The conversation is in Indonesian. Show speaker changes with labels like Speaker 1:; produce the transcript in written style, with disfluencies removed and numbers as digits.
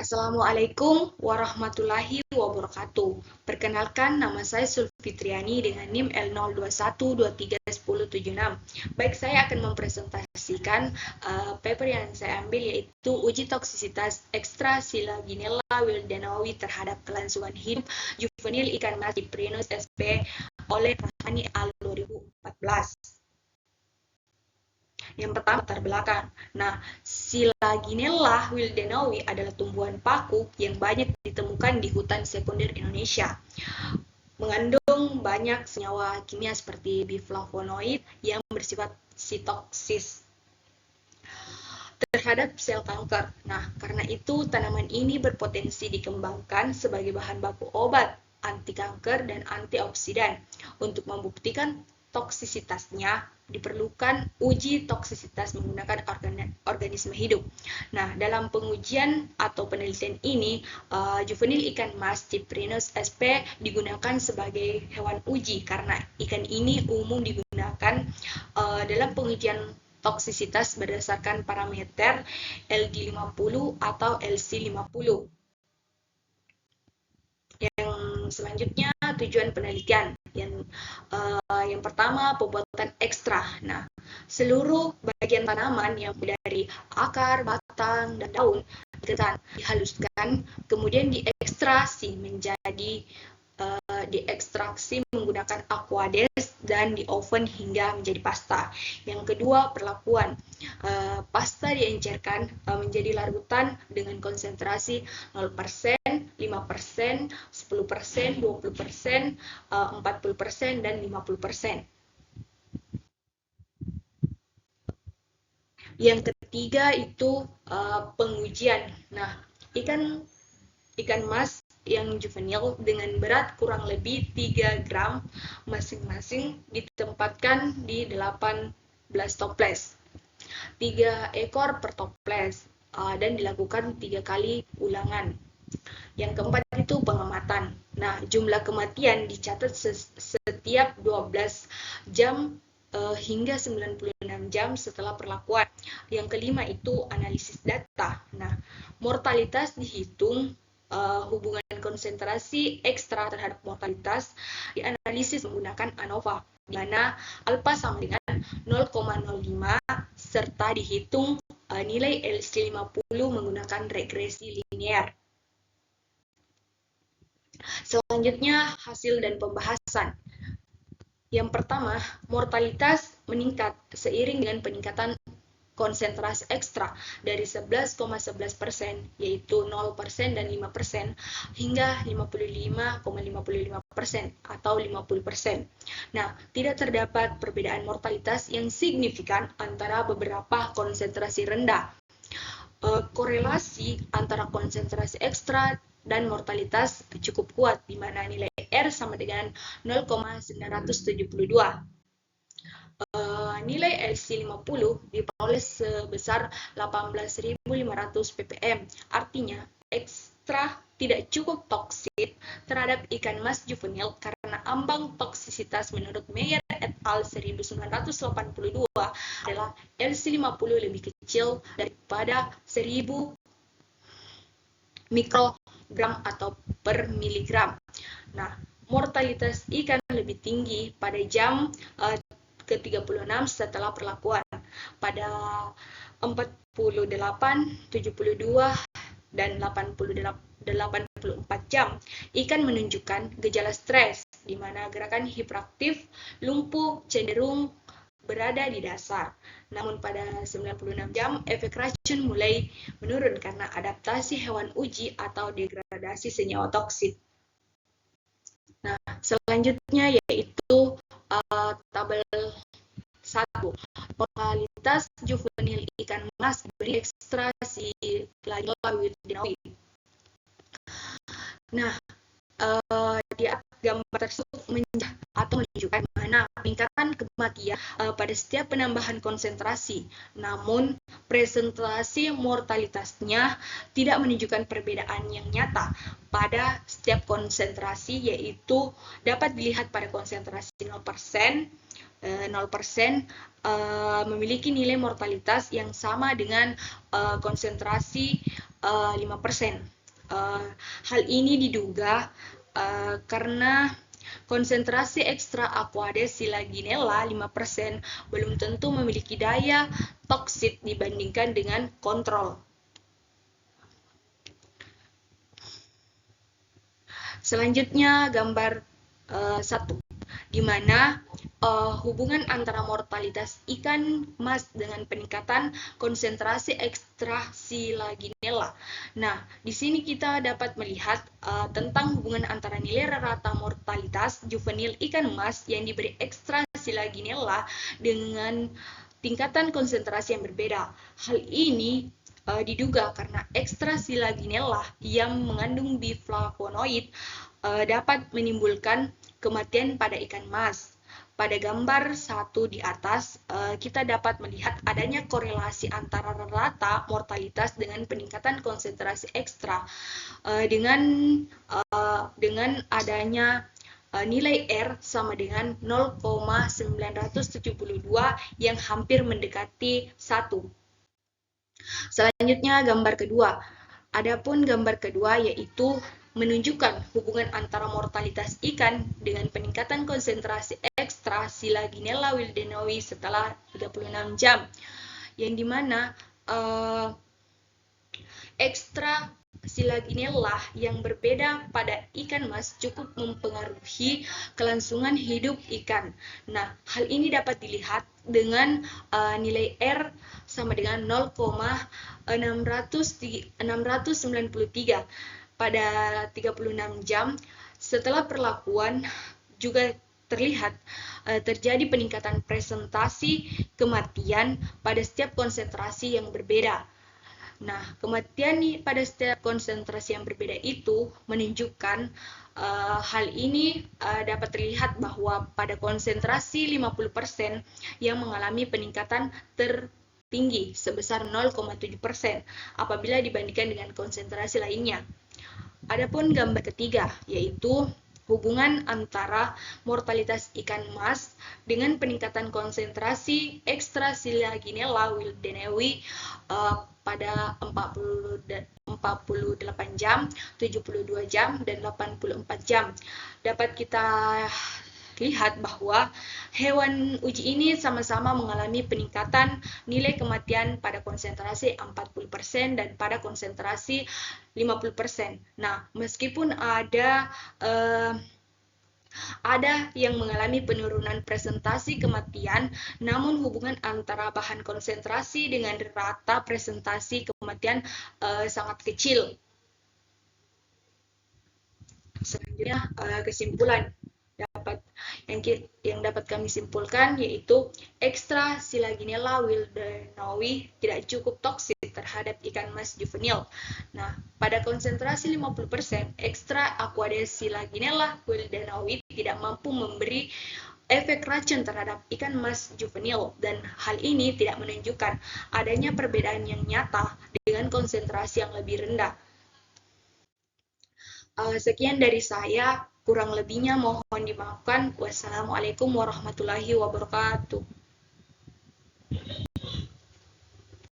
Speaker 1: Assalamualaikum warahmatullahi wabarakatuh. Perkenalkan, nama saya Sulfitriani dengan NIM L021231076. Baik, saya akan mempresentasikan paper yang saya ambil, yaitu uji toksisitas Extrasilaginiella wildenowi terhadap kelangsungan hidup juvenil ikan mas Cyprinus sp oleh Rahani Al 2014. Yang pertama, latar belakang. Nah, Silaginella wildenowi adalah tumbuhan paku yang banyak ditemukan di hutan sekunder Indonesia. Mengandung banyak senyawa kimia seperti biflavonoid yang bersifat sitoksis terhadap sel kanker. Nah, karena itu tanaman ini berpotensi dikembangkan sebagai bahan baku obat anti kanker dan antioksidan. Untuk membuktikan toksisitasnya, diperlukan uji toksisitas menggunakan organisme hidup. Nah, dalam pengujian atau penelitian ini, juvenil ikan mas Cyprinus sp digunakan sebagai hewan uji karena ikan ini umum digunakan dalam pengujian toksisitas berdasarkan parameter LD50 atau LC50. Yang selanjutnya, tujuan penelitian. Yang pertama, pembuatan ekstra. Nah, seluruh bagian tanaman yang dari akar, batang, dan daun dihaluskan, kemudian diekstraksi menggunakan aquades dan di oven hingga menjadi pasta. Yang kedua, perlakuan. Pasta diencerkan menjadi larutan dengan konsentrasi 0%, 5%, 10%, 20%, 40%, dan 50%. Yang ketiga itu pengujian. Nah, ikan mas yang juvenil dengan berat kurang lebih 3 gram masing-masing ditempatkan di 18 toples, 3 ekor per toples, dan dilakukan 3 kali ulangan. Yang keempat itu pengamatan. Nah, jumlah kematian dicatat setiap 12 jam hingga 96 jam setelah perlakuan. Yang kelima itu analisis data. Nah, mortalitas dihitung, hubungan konsentrasi ekstra terhadap mortalitas dianalisis menggunakan ANOVA, di mana alfa sama dengan 0,05 serta dihitung nilai LC50 menggunakan regresi linear. Selanjutnya, hasil dan pembahasan. Yang pertama, mortalitas meningkat seiring dengan peningkatan konsentrasi ekstra dari 11,11%, yaitu 0% dan 5%, hingga 55,55% atau 50%. Nah, tidak terdapat perbedaan mortalitas yang signifikan antara beberapa konsentrasi rendah. Korelasi antara konsentrasi ekstra dan mortalitas cukup kuat, di mana nilai R sama dengan 0,972. Nilai LC50 diperoleh sebesar 18.500 ppm. Artinya, ekstra tidak cukup toksik terhadap ikan mas juvenil karena ambang toksisitas menurut Meyer et al. 1982 adalah LC50 lebih kecil daripada 1000 mikrogram atau per miligram. Nah, mortalitas ikan lebih tinggi pada jam ke-36 setelah perlakuan. Pada 48, 72, dan 84 jam, ikan menunjukkan gejala stres, di mana gerakan hiperaktif, lumpuh, cenderung berada di dasar. Namun pada 96 jam, efek racun mulai menurun karena adaptasi hewan uji atau degradasi senyawa toksik. Nah, selanjutnya yaitu tabel 1. Mortalitas juvenil ikan mas Extrasilaginiella wildenowi. Nah, di gambar tersebut menunjukkan mana peningkatan kematian pada setiap penambahan konsentrasi. Namun, presentasi mortalitasnya tidak menunjukkan perbedaan yang nyata pada setiap konsentrasi, yaitu dapat dilihat pada konsentrasi 0%, memiliki nilai mortalitas yang sama dengan konsentrasi 5%. Hal ini diduga karena konsentrasi ekstra Aquades Silaginella 5% belum tentu memiliki daya toksik dibandingkan dengan kontrol. Selanjutnya gambar 1, di mana hubungan antara mortalitas ikan mas dengan peningkatan konsentrasi ekstra Silaginella. Nah, di sini kita dapat melihat tentang hubungan antara nilai rata mortalitas juvenil ikan mas yang diberi ekstra Silaginella dengan tingkatan konsentrasi yang berbeda. Hal ini diduga karena ekstra Silaginella yang mengandung biflavonoid dapat menimbulkan kematian pada ikan mas. Pada gambar 1 di atas, kita dapat melihat adanya korelasi antara rata mortalitas dengan peningkatan konsentrasi ekstra dengan adanya nilai R sama dengan 0,972 yang hampir mendekati 1. Selanjutnya gambar kedua. Adapun gambar kedua yaitu menunjukkan hubungan antara mortalitas ikan dengan peningkatan konsentrasi ekstra Silaginella wildenoi setelah 36 jam, yang dimana ekstra Silaginella yang berbeda pada ikan mas cukup mempengaruhi kelangsungan hidup ikan. Nah, hal ini dapat dilihat dengan nilai R sama dengan 0,693 pada 36 jam setelah perlakuan. Juga terlihat terjadi peningkatan presentasi kematian pada setiap konsentrasi yang berbeda. Nah, kematian pada setiap konsentrasi yang berbeda itu menunjukkan hal ini dapat terlihat bahwa pada konsentrasi 50% yang mengalami peningkatan tertinggi sebesar 0,7% apabila dibandingkan dengan konsentrasi lainnya. Adapun gambar ketiga yaitu hubungan antara mortalitas ikan mas dengan peningkatan konsentrasi ekstra Silaginella wildenoi pada 48 jam, 72 jam, dan 84 jam. Dapat kita lihat bahwa hewan uji ini sama-sama mengalami peningkatan nilai kematian pada konsentrasi 40% dan pada konsentrasi 50%. Nah, meskipun ada yang mengalami penurunan presentasi kematian, namun hubungan antara bahan konsentrasi dengan rata presentasi kematian sangat kecil. Selanjutnya kesimpulan yang dapat kami simpulkan yaitu ekstra Silaginella wildenoi tidak cukup toksik terhadap ikan mas juvenil. Nah, pada konsentrasi 50%, ekstra Aquades Silaginella wildenoi tidak mampu memberi efek racun terhadap ikan mas juvenil, dan hal ini tidak menunjukkan adanya perbedaan yang nyata dengan konsentrasi yang lebih rendah. Sekian dari saya, kurang lebihnya mohon dimaafkan. Wassalamualaikum warahmatullahi wabarakatuh.